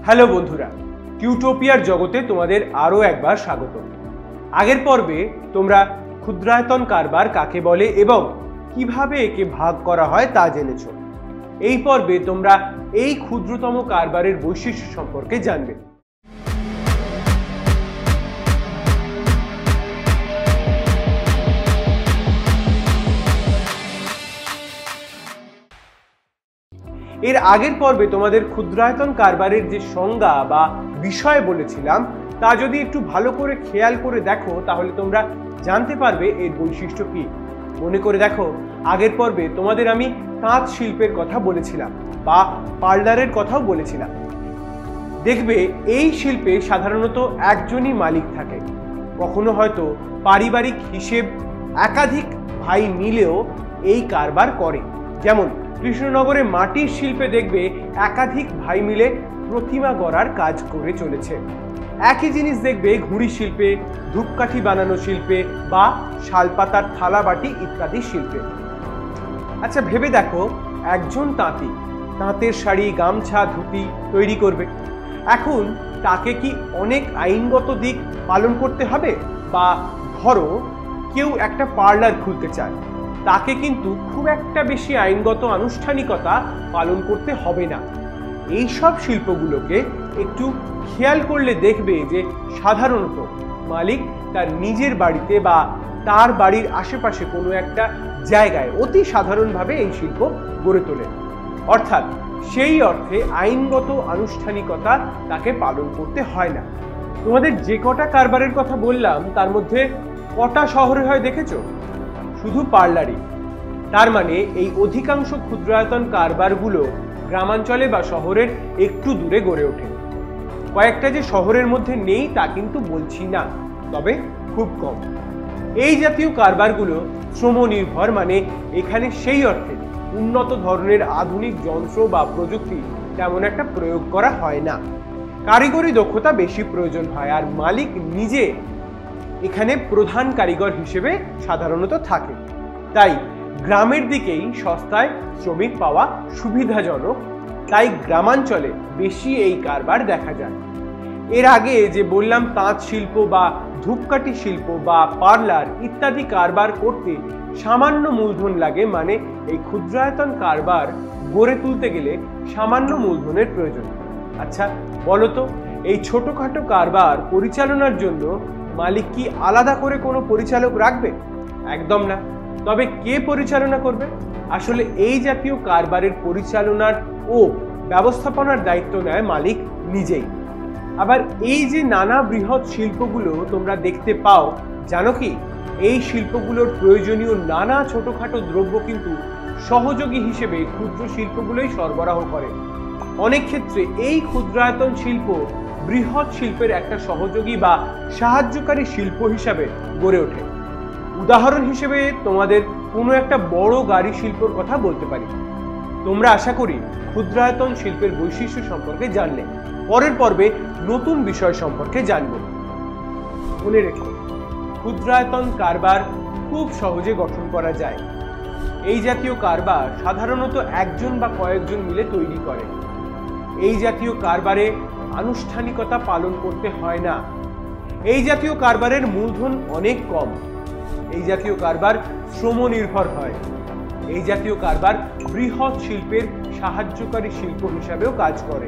Hello বন্ধুরা, টিউটোপিয়ার জগতে তোমাদের আরও একবার স্বাগত। আগের পর্বে তোমরা ক্ষুদ্রায়তন কারবার কাকে বলে এবং কিভাবে একে ভাগ করা হয় তা জেনেছো। এই পর্বে তোমরা এই ক্ষুদ্রতম কারবারের বৈশিষ্ট্য সম্পর্কে জানবে। এর আগের পর্বে তোমাদের ক্ষুদ্রায়তন কারবারের যে সংজ্ঞা বা বিষয় বলেছিলাম তা যদি একটু ভালো করে খেয়াল করে দেখো তাহলে তোমরা জানতে পারবে এর বৈশিষ্ট্য কি। মনে করে দেখো, আগের পর্বে তোমাদের আমি তাঁত শিল্পের কথা বলেছিলাম বা পার্লারের কথাও বলেছিলাম। দেখবে এই শিল্পে সাধারণত একজনই মালিক থাকে, কখনো হয়তো পারিবারিক হিসেব একাধিক ভাই মিলেও এই কারবার করে। যেমন কৃষ্ণনগরে মাটির শিল্পে দেখবে একাধিক ভাই মিলে প্রতিমা গড়ার কাজ করে চলেছে। একই জিনিস দেখবে ঘুড়ি শিল্পে, ধূপকাঠি বানানো শিল্পে বা শালপাতার থালা বাটি ইত্যাদি শিল্পে। আচ্ছা ভেবে দেখো, একজন তাঁতি তাঁতের শাড়ি, গামছা, ধুতি তৈরি করবে। এখন তাকে কি অনেক আইনগত দিক পালন করতে হবে? বা ধরো কেউ একটা পার্লার খুলতে চায়, তাকে কিন্তু খুব একটা বেশি আইনগত আনুষ্ঠানিকতা পালন করতে হবে না। এই সব শিল্পগুলোকে একটু খেয়াল করলে দেখবে যে সাধারণত মালিক তার নিজের বাড়িতে বা তার বাড়ির আশেপাশে কোনো একটা জায়গায় অতি সাধারণভাবে এই শিল্প গড়ে তোলেন। অর্থাৎ সেই অর্থে আইনগত আনুষ্ঠানিকতা তাকে পালন করতে হয় না। তোমাদের যে কটা কারবারের কথা বললাম তার মধ্যে কটা শহরে হয় দেখেছো? শুধু পার্লারই। তার মানে এই অধিকাংশ ক্ষুদ্রায়তন কারবারগুলো গ্রামাঞ্চলে বা শহরের একটু দূরে গড়ে ওঠে। কয়েকটা যে শহরের মধ্যে নেই তা কিন্তু বলছি না, তবে খুব কম। এই জাতীয় কারবারগুলো শ্রম নির্ভর, মানে এখানে সেই অর্থে উন্নত ধরনের আধুনিক যন্ত্র বা প্রযুক্তি তেমন একটা প্রয়োগ করা হয় না। কারিগরি দক্ষতা বেশি প্রয়োজন হয়, আর মালিক নিজে এখানে প্রধান কারিগর হিসেবে সাধারণত থাকে। তাই গ্রামের দিকেই সস্তায় শ্রমিক পাওয়া সুবিধাজনক, তাই গ্রামাঞ্চলে বেশি এই কারবার দেখা যায়। এর আগে যে বললাম তাঁত শিল্প বা ধূপকাঠি শিল্প বা পার্লার ইত্যাদি কারবার করতে সামান্য মূলধন লাগে, মানে এই ক্ষুদ্রায়তন কারবার গড়ে তুলতে গেলে সামান্য মূলধনের প্রয়োজন। আচ্ছা বলো তো, এই ছোটখাটো কারবার পরিচালনার জন্য মালিক কি আলাদা করে কোনো পরিচালক রাখবে? একদম না। তবে কে পরিচালনা করবে? আসলে এই জাতীয় কারবারের পরিচালনার ও ব্যবস্থাপনার দায়িত্ব নেয় মালিক নিজেই। আবার এই যে নানা বৃহৎ শিল্পগুলো তোমরা দেখতে পাও, জানো কি এই শিল্পগুলোর প্রয়োজনীয় নানা ছোটখাটো দ্রব্য কিন্তু সহযোগী হিসেবে ক্ষুদ্র শিল্পগুলোই সরবরাহ করে। অনেক ক্ষেত্রে এই ক্ষুদ্রায়তন শিল্প বৃহৎ শিল্পের একটা সহযোগী বা সাহায্যকারী শিল্প হিসাবে গড়ে ওঠে। উদাহরণ হিসেবে তোমাদের কোনো একটা বড় গাড়ি শিল্পের কথা বলতে পারি। তোমরা আশা করি ক্ষুদ্রায়তন শিল্পের বৈশিষ্ট্য সম্পর্কে জানলে। পরের পর্বে নতুন বিষয় সম্পর্কে জানব। মনে রেখো, ক্ষুদ্রায়তন কারবার খুব সহজে গঠন করা যায়। এই জাতীয় কারবার সাধারণত একজন বা কয়েকজন মিলে তৈরি করে। এই জাতীয় কারবারে আনুষ্ঠানিকতা পালন করতে হয় না। এই জাতীয় কারবারের মূলধন অনেক কম। এই জাতীয় কারবার শ্রম নির্ভর হয়। এই জাতীয় কারবার বৃহৎ শিল্পের সাহায্যকারী শিল্প হিসাবেও কাজ করে।